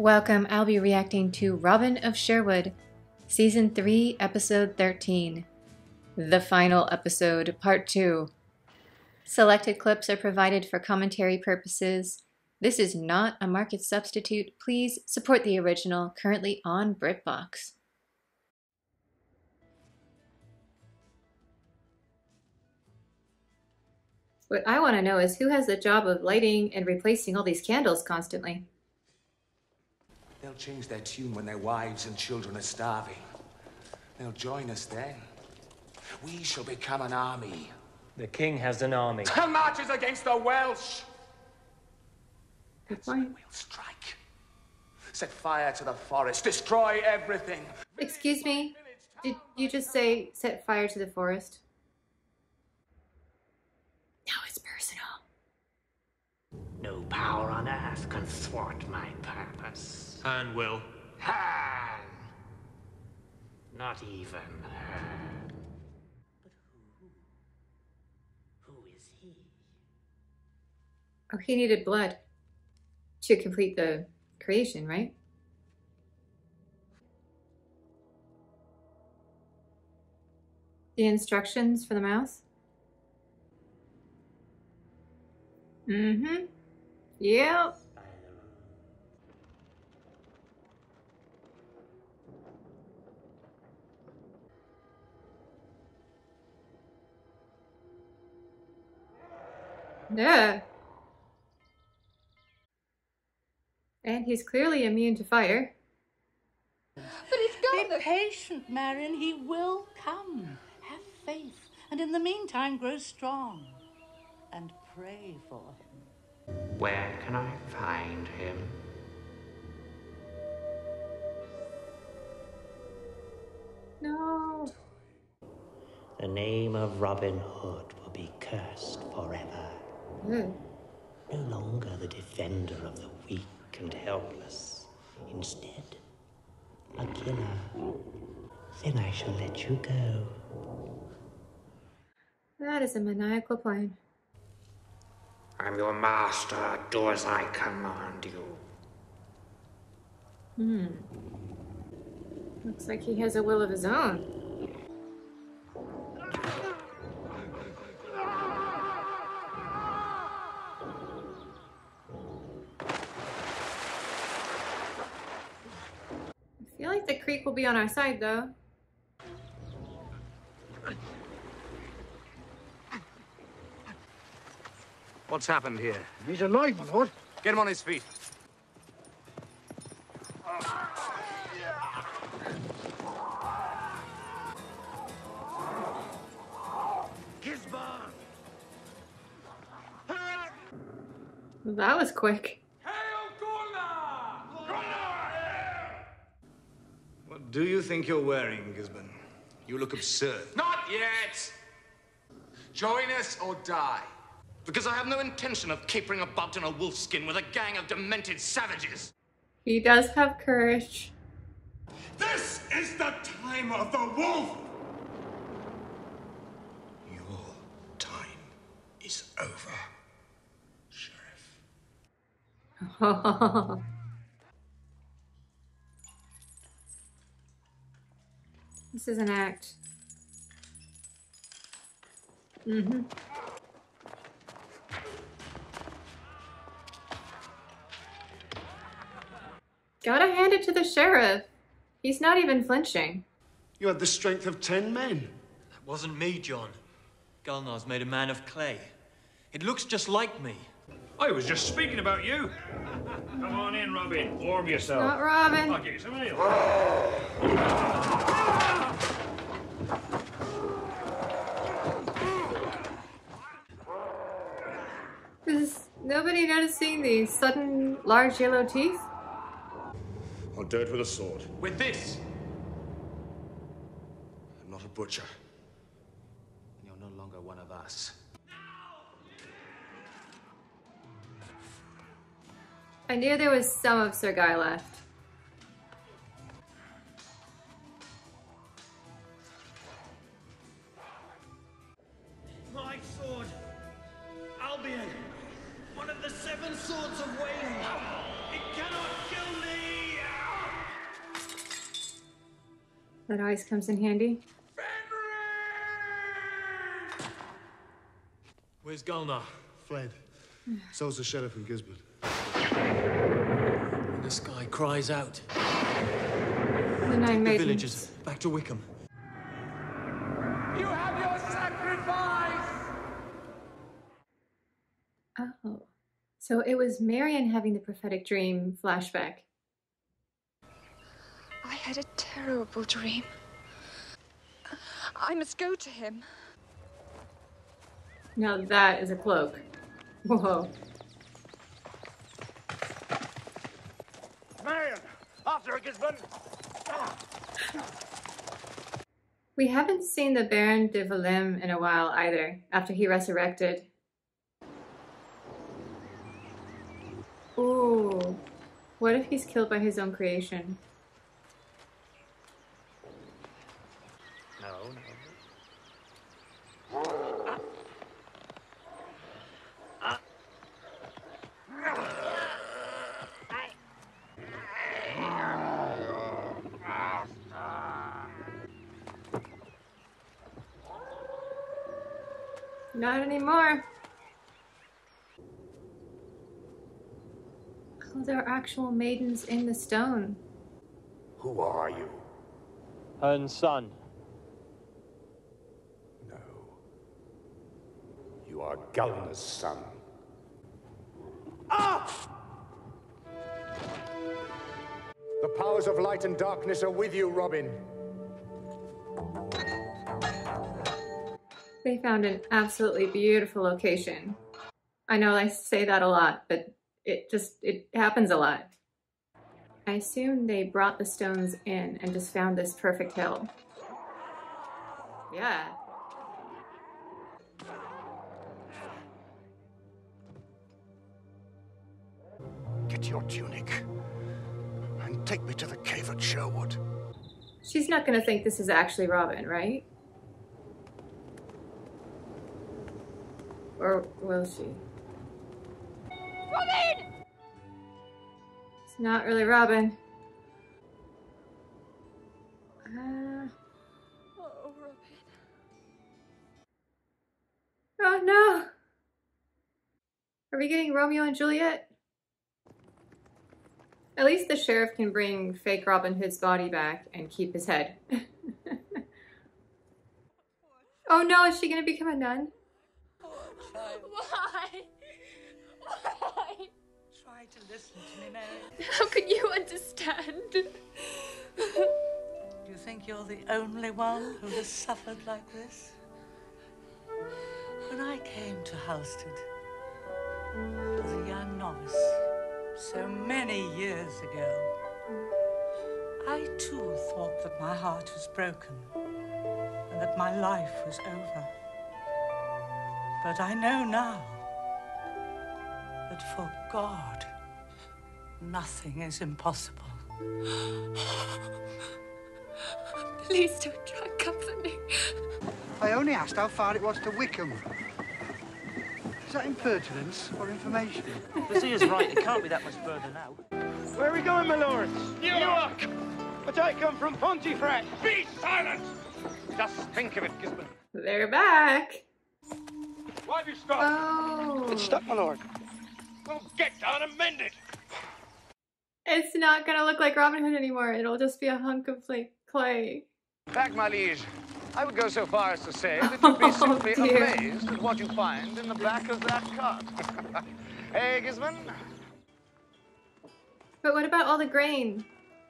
Welcome, I'll be reacting to Robin of Sherwood, Season 3, Episode 13. The final episode, Part 2. Selected clips are provided for commentary purposes. This is not a market substitute. Please support the original, currently on BritBox. What I want to know is who has the job of lighting and replacing all these candles constantly? They'll change their tune when their wives and children are starving. They'll join us then. We shall become an army. The king has an army. And marches against the Welsh. Good point. We'll strike. Set fire to the forest. Destroy everything. Excuse me? Did you just say set fire to the forest? Now it's personal. No power on earth can thwart my purpose. And will. Han! Not even her. But who? Who is he? Oh, he needed blood to complete the creation, right? The instructions for the mouse? Mm-hmm. Yep. Yeah. And he's clearly immune to fire. But it's got Be patient, Marion. He will come. Have faith. And in the meantime, grow strong. And pray for him. Where can I find him? No. The name of Robin Hood will be cursed forever. Ugh. No longer the defender of the weak and helpless. Instead, a killer. Then I shall let you go. That is a maniacal plan. I'm your master. Do as I command you. Looks like he has a will of his own. I feel like the creek will be on our side, though. What's happened here? He's alive, my lord. Get him on his feet. That was quick. What do you think you're wearing, Gisborne? You look absurd. Not yet! Join us or die. Because I have no intention of capering about in a wolfskin with a gang of demented savages. He does have courage. This is the time of the wolf! Your time is over, Sheriff. This is an act. Mm-hmm. Gotta hand it to the sheriff. He's not even flinching. You had the strength of 10 men. That wasn't me, John. Gulnar's made a man of clay. It looks just like me. I was just speaking about you. Come on in, Robin. Warm yourself. Not Robin. I'll get you some ale. Is nobody noticing the sudden large yellow teeth? I'll do it with a sword. With this! I'm not a butcher. You're no longer one of us. I knew there was some of Sir Guy left. My sword! Albion! One of the 7 swords of Wayne! It cannot kill me! That always comes in handy. Where's Gulnar? Fled. So's the sheriff in Gisborne. And the sky cries out. The Nine The Maidens. villagers back to Wickham. You have your sacrifice! Oh. So it was Marion having the prophetic dream flashback. I had a terrible dream. I must go to him. Now that is a cloak. Whoa. Marion! After her, Gisborne! We haven't seen the Baron de Valem in a while either, after he resurrected. Ooh. What if he's killed by his own creation? No. Not anymore. Oh, there are actual maidens in the stone. Who are you? Hern's son. No. You are Gulnar's son. Ah! The powers of light and darkness are with you, Robin. They found an absolutely beautiful location. I know I say that a lot, but it happens a lot. I assume they brought the stones in and just found this perfect hill. Yeah. Get your tunic and take me to the cave at Sherwood. She's not gonna think this is actually Robin, right? Or will she? Robin! It's not really Robin. Oh, Robin. Oh no! Are we getting Romeo and Juliet? At least the sheriff can bring fake Robin Hood's body back and keep his head. Oh no, is she gonna become a nun? Why? Why? Try to listen to me, Mary. How can you understand? Do you think you're the only one who has suffered like this? When I came to Halstead as a young novice, so many years ago, I too thought that my heart was broken and that my life was over. But I know now that for God, nothing is impossible. Please don't try and comfort me. I only asked how far it was to Wickham. Is that impertinence or information? Lucia's right, it can't be that much further now. Where are we going, my lords? Newark! But I come from Pontefract. Be silent! Just think of it, Gisborne. They're back! Why have you stopped? Oh! It's stuck, my lord. Well, get down and mend it. It's not gonna look like Robin Hood anymore. It'll just be a hunk of like clay. Back, my liege. I would go so far as to say that you'd be simply dear. amazed at what you find in the back of that cart. Hey, Gisborne? But what about all the grain?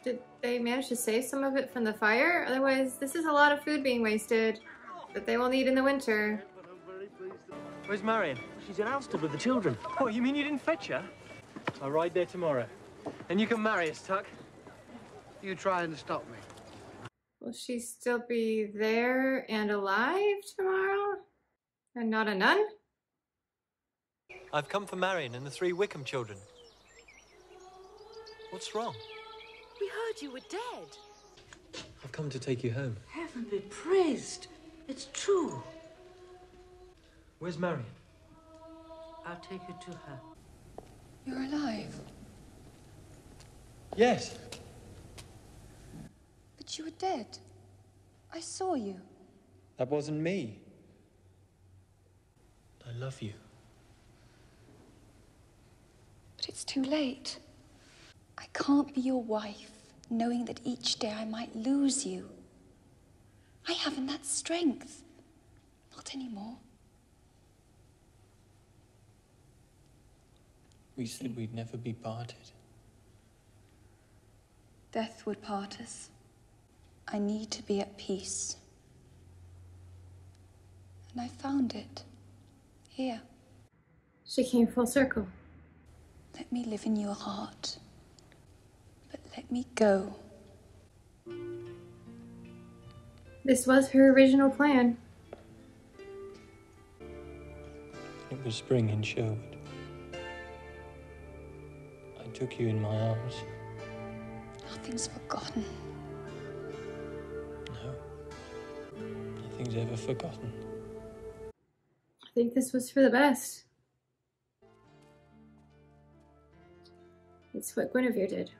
Did they manage to save some of it from the fire? Otherwise, this is a lot of food being wasted that they will need in the winter. Where's Marion? She's in Alston with the children. Oh, you mean you didn't fetch her? I'll ride there tomorrow. And you can marry us, Tuck. You trying to stop me? Will she still be there and alive tomorrow? And not a nun? I've come for Marion and the 3 Wickham children. What's wrong? We heard you were dead. I've come to take you home. Heaven be praised. It's true. Where's Marion? I'll take you to her. You're alive. Yes. But you were dead. I saw you. That wasn't me. I love you. But it's too late. I can't be your wife, knowing that each day I might lose you. I haven't that strength. Not anymore. We said we'd never be parted. Death would part us. I need to be at peace. And I found it. Here. She came full circle. Let me live in your heart. But let me go. This was her original plan. It was spring in Sherwood. I took you in my arms. Nothing's forgotten. No. Nothing's ever forgotten. I think this was for the best. It's what Guinevere did.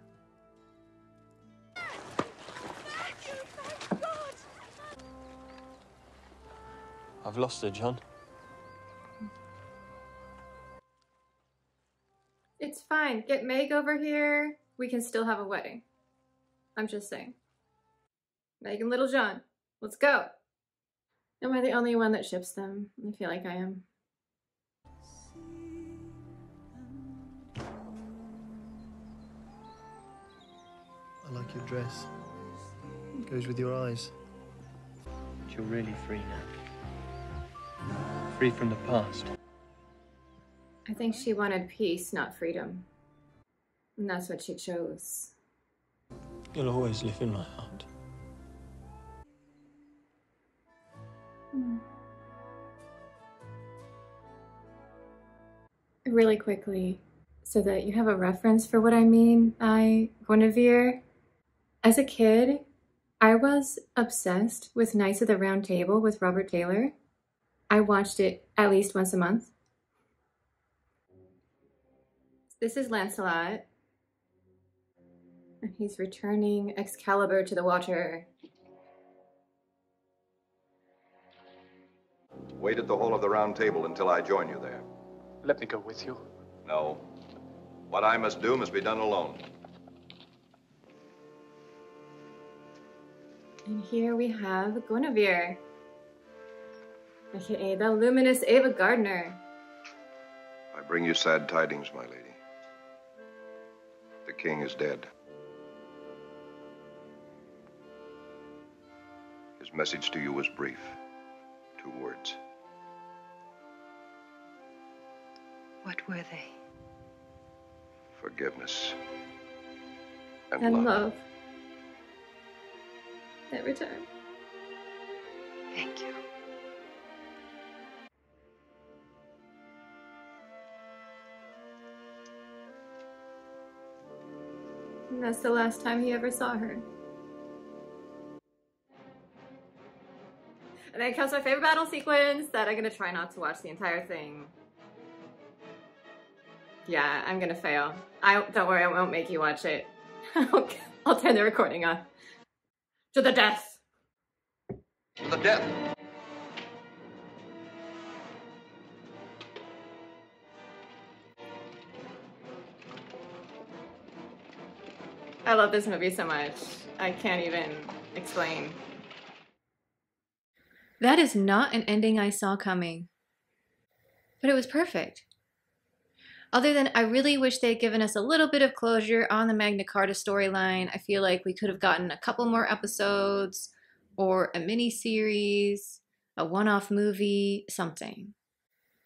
I've lost her, John. It's fine. Get Meg over here. We can still have a wedding. I'm just saying. Meg and Little John. Let's go. Am I the only one that ships them? I feel like I am. I like your dress. It goes with your eyes. But you're really free now. Free from the past. I think she wanted peace, not freedom. And that's what she chose. You'll always live in my heart. Really quickly, so that you have a reference for what I mean by Guinevere. As a kid, I was obsessed with Knights of the Round Table with Robert Taylor. I watched it at least once a month. This is Lancelot. And he's returning Excalibur to the water. Wait at the Hall of the Round Table until I join you there. Let me go with you. No. What I must do must be done alone. And here we have Guinevere, aka the luminous Ava Gardner. I bring you sad tidings, my lady. The king is dead. His message to you was brief. 2 words. What were they? Forgiveness. And love. Every time. Thank you. And that's the last time he ever saw her. And then comes my favorite battle sequence that I'm gonna try not to watch the entire thing. Yeah, I'm gonna fail. Don't worry, I won't make you watch it. I'll turn the recording off. To the death! To the death! I love this movie so much. I can't even explain. That is not an ending I saw coming. But it was perfect. Other than I really wish they had given us a little bit of closure on the Magna Carta storyline. I feel like we could have gotten a couple more episodes or a mini-series, a one-off movie, something.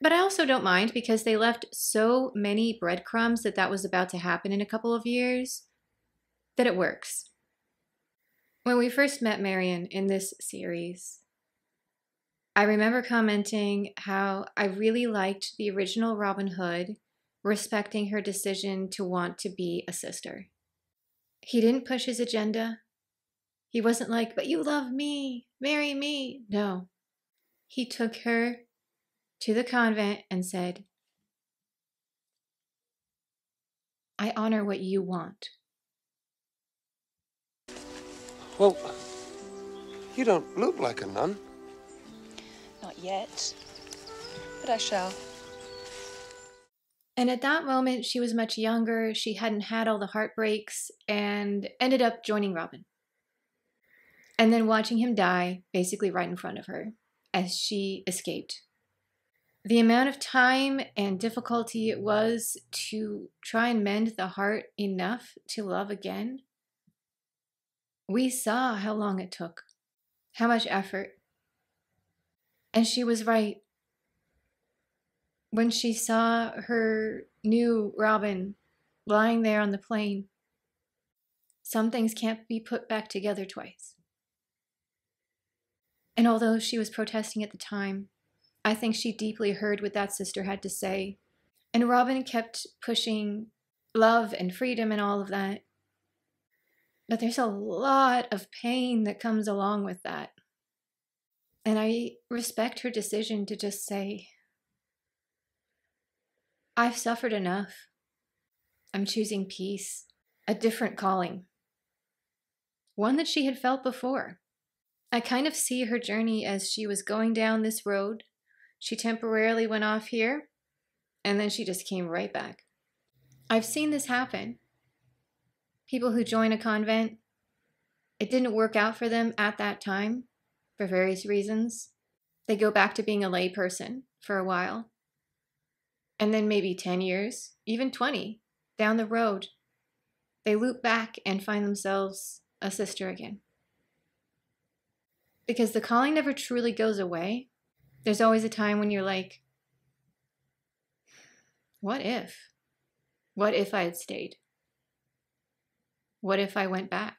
But I also don't mind because they left so many breadcrumbs that was about to happen in a couple of years that it works. When we first met Marion in this series, I remember commenting how I really liked the original Robin Hood respecting her decision to want to be a sister. He didn't push his agenda. He wasn't like, but you love me, marry me. No. He took her to the convent and said, I honor what you want. Well, You don't look like a nun. Not yet, but I shall. And at that moment, she was much younger. She hadn't had all the heartbreaks and ended up joining Robin. And then watching him die, basically right in front of her, as she escaped. The amount of time and difficulty it was to try and mend the heart enough to love again. We saw how long it took, how much effort. And she was right. When she saw her new Robin lying there on the plain, some things can't be put back together twice. And although she was protesting at the time, I think she deeply heard what that sister had to say. And Robin kept pushing love and freedom and all of that. But there's a lot of pain that comes along with that. And I respect her decision to just say, I've suffered enough. I'm choosing peace, a different calling. One that she had felt before. I kind of see her journey as she was going down this road. She temporarily went off here, and then she just came right back. I've seen this happen. People who join a convent, it didn't work out for them at that time for various reasons. They go back to being a lay person for a while. And then maybe 10 years, even 20, down the road, they loop back and find themselves a sister again. Because the calling never truly goes away. There's always a time when you're like, what if? What if I had stayed? What if I went back?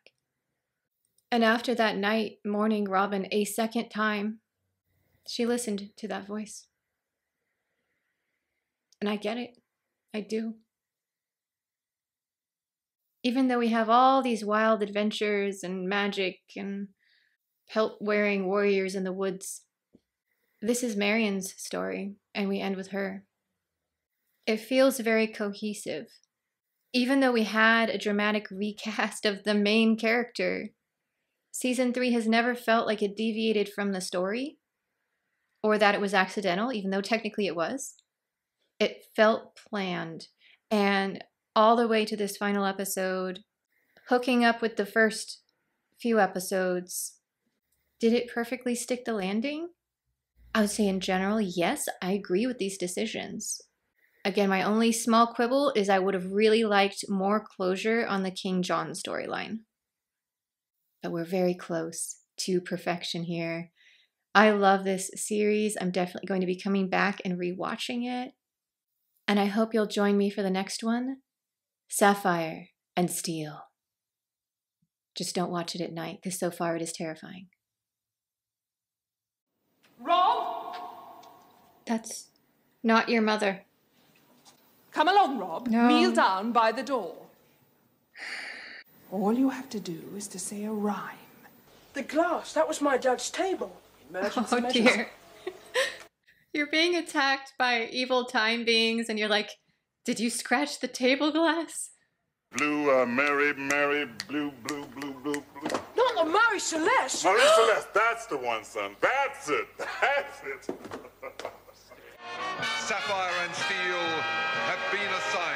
And after that night, mourning Robin a second time, she listened to that voice. And I get it. I do. Even though we have all these wild adventures and magic and pelt-wearing warriors in the woods, this is Marion's story, and we end with her. It feels very cohesive. Even though we had a dramatic recast of the main character, Season 3 has never felt like it deviated from the story, or that it was accidental, even though technically it was. It felt planned, and all the way to this final episode, hooking up with the first few episodes, did it perfectly stick the landing? I would say in general, yes, I agree with these decisions. Again, my only small quibble is I would have really liked more closure on the King John storyline. But we're very close to perfection here. I love this series. I'm definitely going to be coming back and rewatching it. And I hope you'll join me for the next one, Sapphire and Steel. Just don't watch it at night, because so far it is terrifying. Rob? That's not your mother. Come along, Rob. No. Kneel down by the door. All you have to do is to say a rhyme. The glass, that was my dad's table. Emergency Oh measures. dear. You're being attacked by evil time beings and you're like, did you scratch the table glass? Blue, Mary, blue, blue, blue, blue, blue. Not the Marie Celeste. Marie Celeste, that's the one, son. That's it. That's it. Sapphire and Steel have been assigned